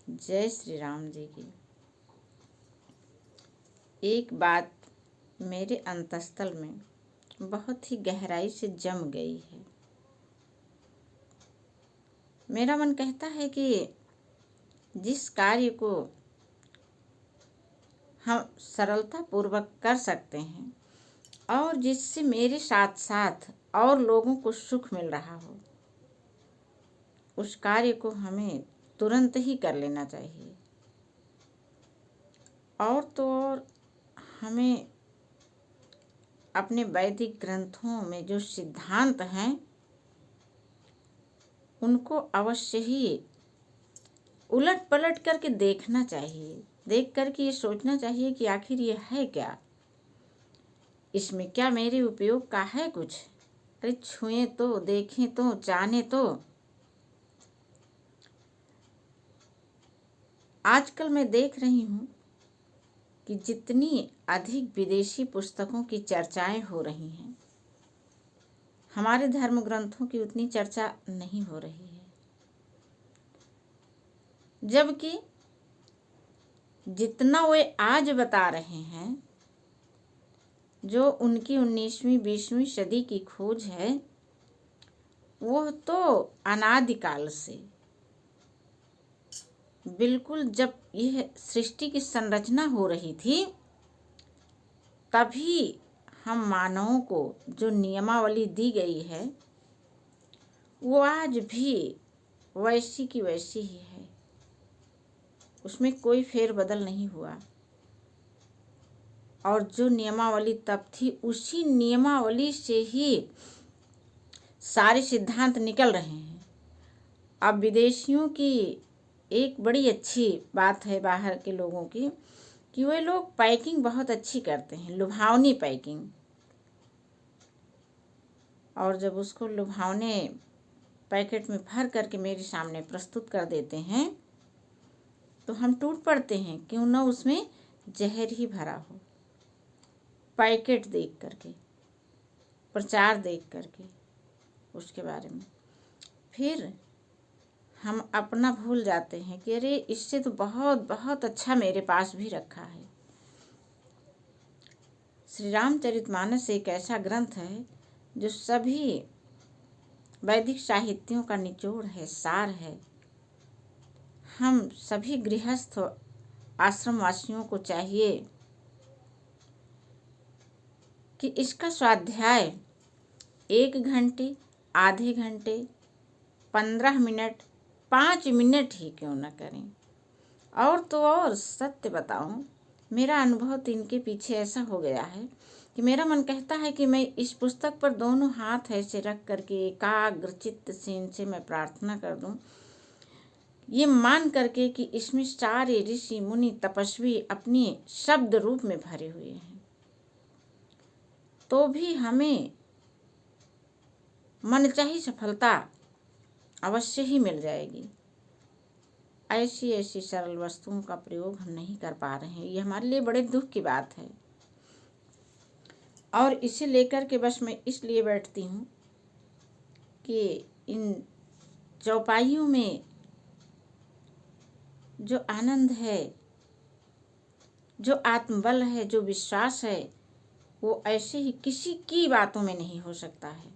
जय श्री राम जी की। एक बात मेरे अंतःस्थल में बहुत ही गहराई से जम गई है। मेरा मन कहता है कि जिस कार्य को हम सरलता पूर्वक कर सकते हैं और जिससे मेरे साथ साथ और लोगों को सुख मिल रहा हो, उस कार्य को हमें तुरंत ही कर लेना चाहिए। और तो और हमें अपने वैदिक ग्रंथों में जो सिद्धांत हैं उनको अवश्य ही उलट पलट करके देखना चाहिए। देख करके ये सोचना चाहिए कि आखिर ये है क्या, इसमें क्या मेरे उपयोग का है कुछ। अरे छुएं तो, देखें तो, जाने तो। आजकल मैं देख रही हूँ कि जितनी अधिक विदेशी पुस्तकों की चर्चाएं हो रही हैं, हमारे धर्म ग्रंथों की उतनी चर्चा नहीं हो रही है। जबकि जितना वे आज बता रहे हैं, जो उनकी 19वीं 20वीं सदी की खोज है, वो तो अनादिकाल से बिल्कुल जब यह सृष्टि की संरचना हो रही थी तभी हम मानवों को जो नियमावली दी गई है वो आज भी वैसी की वैसी ही है। उसमें कोई फेरबदल नहीं हुआ। और जो नियमावली तब थी उसी नियमावली से ही सारे सिद्धांत निकल रहे हैं। अब विदेशियों की एक बड़ी अच्छी बात है बाहर के लोगों की कि वे लोग पैकिंग बहुत अच्छी करते हैं, लुभावनी पैकिंग। और जब उसको लुभावने पैकेट में भर करके मेरे सामने प्रस्तुत कर देते हैं तो हम टूट पड़ते हैं, क्यों ना उसमें जहर ही भरा हो। पैकेट देख करके, प्रचार देख करके उसके बारे में फिर हम अपना भूल जाते हैं कि अरे इससे तो बहुत बहुत अच्छा मेरे पास भी रखा है। श्री रामचरितमानस एक ऐसा ग्रंथ है जो सभी वैदिक साहित्यों का निचोड़ है, सार है। हम सभी गृहस्थ आश्रमवासियों को चाहिए कि इसका स्वाध्याय 1 घंटे, आधे घंटे, 15 मिनट, 5 मिनट ही क्यों न करें। और तो और सत्य बताऊं, मेरा अनुभव तो इनके पीछे ऐसा हो गया है कि मेरा मन कहता है कि मैं इस पुस्तक पर दोनों हाथ ऐसे रख करके एकाग्र चित्त से इनसे मैं प्रार्थना कर दूं, ये मान करके कि इसमें सारे ऋषि मुनि तपस्वी अपने शब्द रूप में भरे हुए हैं, तो भी हमें मनचाही सफलता अवश्य ही मिल जाएगी। ऐसी ऐसी सरल वस्तुओं का प्रयोग हम नहीं कर पा रहे हैं, ये हमारे लिए बड़े दुख की बात है। और इसे लेकर के बस मैं इसलिए बैठती हूँ कि इन चौपाइयों में जो आनंद है, जो आत्मबल है, जो विश्वास है, वो ऐसे ही किसी की बातों में नहीं हो सकता है।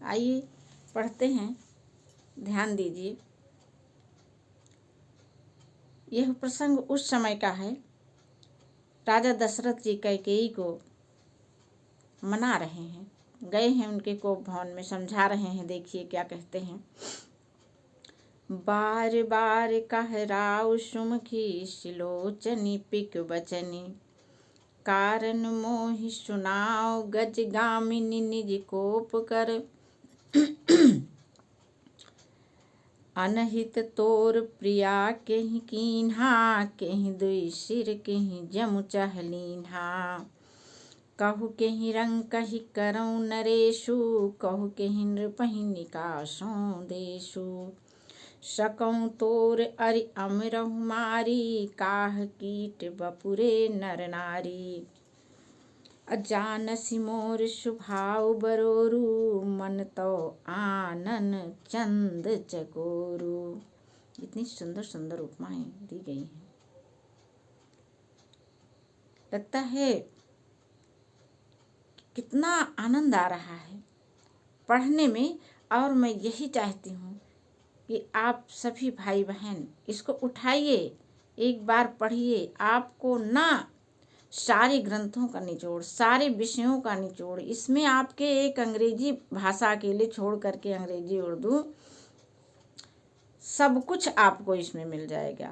आइए पढ़ते हैं, ध्यान दीजिए। यह प्रसंग उस समय का है, राजा दशरथ जी कैकेयी को मना रहे हैं, गए हैं उनके कोप भवन में, समझा रहे हैं। देखिए क्या कहते हैं। बार बार कह राव सुमुखी सिलोचनी पिक बचनी, कारण मोहि सुनाओ गज गामिनी निज कोप कर, अनहित तोर प्रिया केहि कीन्हा, केहि दुई सिर केहि जमु चहलीन्हा, कहु केहि रंग कहि करौं नरेशु, कहु केहि नृपहि निकासों देशु, सकौं तोर अरि अमरहु मारी, काह कीट बपुरे नर नारी, अजानसि मोर स्वभाव बरोरु, मन तो आनन चंद चकोरु। ये कितनी सुंदर सुंदर उपमाएं दी गई हैं। लगता है कितना आनंद आ रहा है पढ़ने में। और मैं यही चाहती हूँ कि आप सभी भाई बहन इसको उठाइए, एक बार पढ़िए। आपको ना सारे ग्रंथों का निचोड़, सारे विषयों का निचोड़, इसमें आपके एक अंग्रेजी भाषा के लिए छोड़ करके अंग्रेजी उर्दू सब कुछ आपको इसमें मिल जाएगा।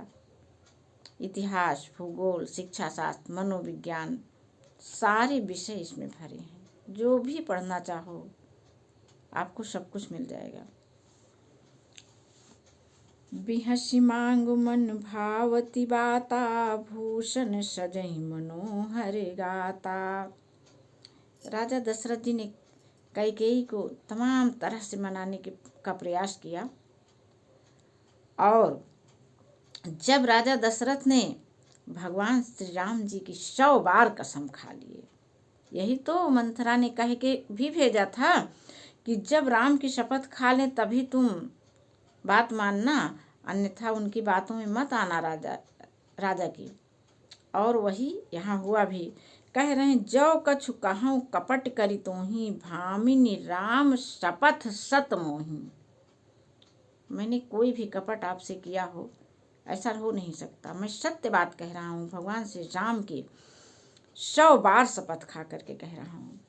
इतिहास, भूगोल, शिक्षा शास्त्र, मनोविज्ञान, सारे विषय इसमें भरे हैं। जो भी पढ़ना चाहो आपको सब कुछ मिल जाएगा। बिहसी मांगु मन भावती बाता, भूषण सजई मनोहर गाता। राजा दशरथ जी ने कैकेयी को तमाम तरह से मनाने का प्रयास किया। और जब राजा दशरथ ने भगवान श्री राम जी की 100 बार कसम खा लिए, यही तो मंथरा ने कह के भी भेजा था कि जब राम की शपथ खा लें तभी तुम बात मानना, अन्यथा उनकी बातों में मत आना राजा की। और वही यहाँ हुआ भी। कह रहे हैं, जो कछु कहूँ कपट करी तोही, भामिनी राम शपथ सत मोही। मैंने कोई भी कपट आपसे किया हो ऐसा हो नहीं सकता। मैं सत्य बात कह रहा हूँ, भगवान श्री राम की 100 बार शपथ खा करके कह रहा हूँ।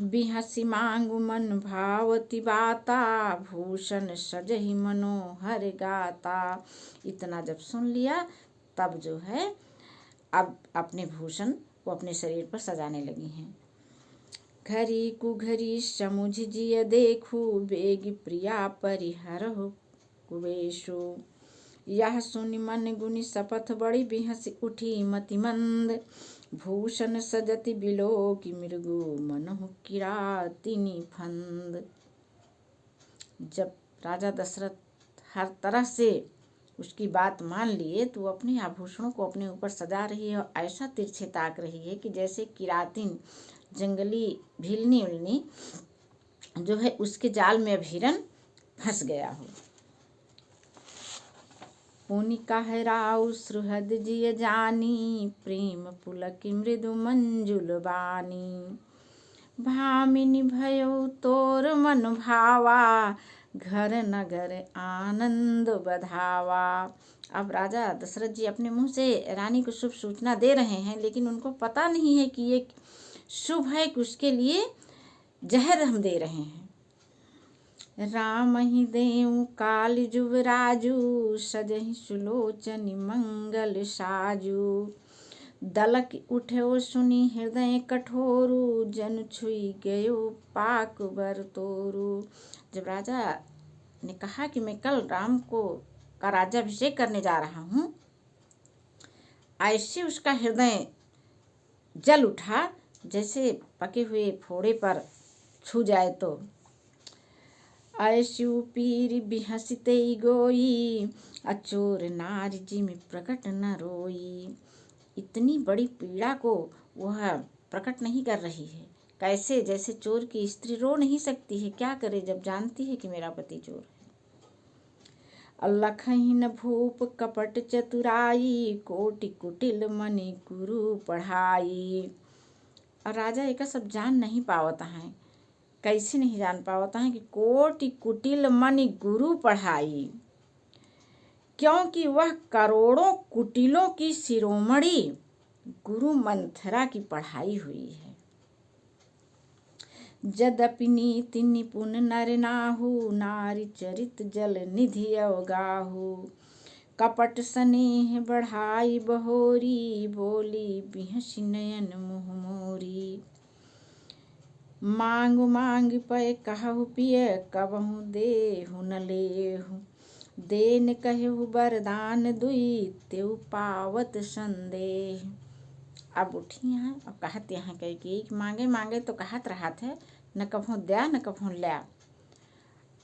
बिहसी मांगु मन भावती बाता, भूषण सजहि मनोहर गाता। इतना जब सुन लिया तब जो है अब अपने भूषण को अपने शरीर पर सजाने लगी हैं। घरी कुघरी समुझ जिय देखू, बेग प्रिया परिहरहु कुबेशु। यह सुनि मन गुनि शपथ बड़ी, बिहसी उठी मति मंद, भूषण सजति बिलोकि मृगु, मनहु किरातिनी फंद। जब राजा दशरथ हर तरह से उसकी बात मान लिए तो अपने आभूषणों को अपने ऊपर सजा रही है और ऐसा तिरछे ताक रही है कि जैसे किरातिन जंगली भिलनी उलनी जो है उसके जाल में अब हिरन फंस गया हो। पुनि कहराउ सुहृद जिय जानी, प्रेम पुलक मृदु मंजुल बानी। भामिनी भयो तोर मन भावा, घर नगर आनंद बधावा। अब राजा दशरथ जी अपने मुंह से रानी को शुभ सूचना दे रहे हैं, लेकिन उनको पता नहीं है कि ये शुभ है कि उसके लिए जहर हम दे रहे हैं। राम ही देऊ काल जुवराजू, सजहि सुलोचनी मंगल साजू। दलक उठो सुनी हृदय कठोरू, जन छुई गयो पाक बर तोरू। जब राजा ने कहा कि मैं कल राम का राज्याभिषेक करने जा रहा हूँ, ऐसे उसका हृदय जल उठा जैसे पके हुए फोड़े पर छू जाए तो। ऐसु पीर बिहसते गोई, अचोर नारी जी में प्रकट न रोई। इतनी बड़ी पीड़ा को वह प्रकट नहीं कर रही है। कैसे? जैसे चोर की स्त्री रो नहीं सकती है। क्या करे जब जानती है कि मेरा पति चोर है। लखहीन भूप कपट चतुराई, कोटि कुटिल मनि गुरु पढ़ाई। और राजा एक सब जान नहीं पावता है। कैसे नहीं जान पावता है कि कोटि कुटिल मनि गुरु पढ़ाई, क्योंकि वह करोड़ों कुटिलों की शिरोमणि गुरु मंथरा की पढ़ाई हुई है। यद्यपि नीति निपुण नर नाहु, नारी चरित जल निधि अवगाहु। कपट स्नेह बढ़ाई बहोरी, बोली बिहसी नयन मुँह मोरी। मांगु मांग पय कहु पिय, कबहु देहु न लेहु। देन कहु वरदान दुई, तेउ पावत संदेह। अब उठी यहाँ और कहत यहाँ कह कि मांगे मांगे तो कहत रहा थे, न कभों द्या न कभों ल्या।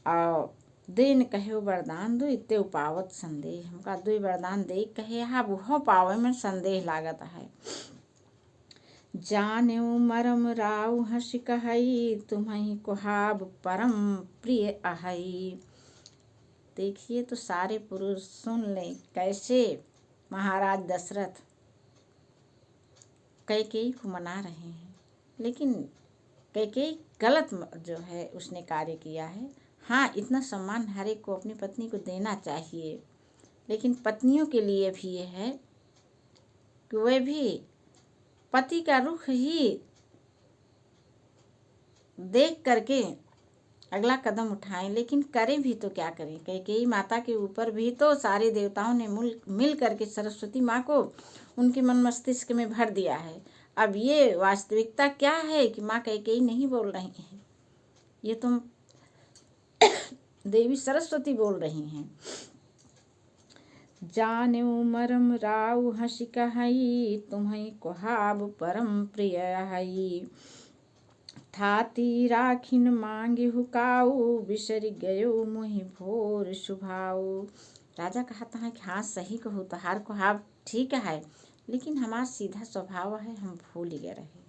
और देन कहे वरदान दुई, तेउ पावत संदेह। हमका दुई वरदान दे कहे हा बुहो पावे में संदेह लागत है। जानेउ मरम राउ हंस कहई, तुम्हें कुहाब परम प्रिय अहई। देखिए तो सारे पुरुष सुन लें कैसे महाराज दशरथ कैकेयी को मना रहे हैं, लेकिन कैकेयी गलत जो है उसने कार्य किया है। हाँ, इतना सम्मान हर एक को अपनी पत्नी को देना चाहिए, लेकिन पत्नियों के लिए भी ये है कि वे भी पति का रुख ही देख करके अगला कदम उठाएं। लेकिन करें भी तो क्या करें, कैकेयी माता के ऊपर भी तो सारे देवताओं ने मिल करके सरस्वती माँ को उनके मन मस्तिष्क में भर दिया है। अब ये वास्तविकता क्या है कि माँ कैकेयी नहीं बोल रही हैं, ये तुम देवी सरस्वती बोल रही हैं। जानेऊ मरम राउ हंसी कहाई, तुम्हें कुहाब परम प्रिय हई। थाती राखिन मांगे हुकाऊ, बिसर गयो मुहि भोर सुभाऊ। राजा कहता है कि हाँ सही कहूँ तो हार कुहाब ठीक है, लेकिन हमारा सीधा स्वभाव है, हम भूल गए रहे।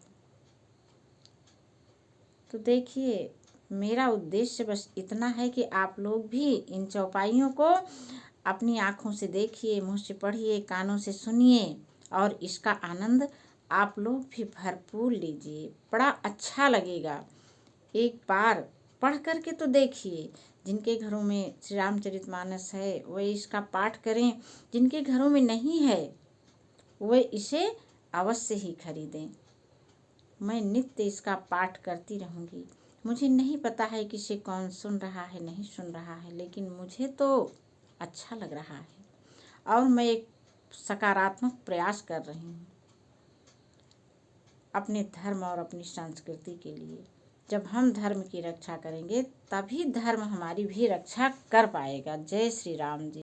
तो देखिए, मेरा उद्देश्य बस इतना है कि आप लोग भी इन चौपाइयों को अपनी आँखों से देखिए, मुँह से पढ़िए, कानों से सुनिए और इसका आनंद आप लोग भी भरपूर लीजिए। बड़ा अच्छा लगेगा, एक बार पढ़ करके तो देखिए। जिनके घरों में श्री रामचरितमानस है वे इसका पाठ करें, जिनके घरों में नहीं है वे इसे अवश्य ही खरीदें। मैं नित्य इसका पाठ करती रहूँगी। मुझे नहीं पता है किसे कौन सुन रहा है नहीं सुन रहा है, लेकिन मुझे तो अच्छा लग रहा है और मैं एक सकारात्मक प्रयास कर रही हूँ अपने धर्म और अपनी संस्कृति के लिए। जब हम धर्म की रक्षा करेंगे तभी धर्म हमारी भी रक्षा कर पाएगा। जय श्री राम जी।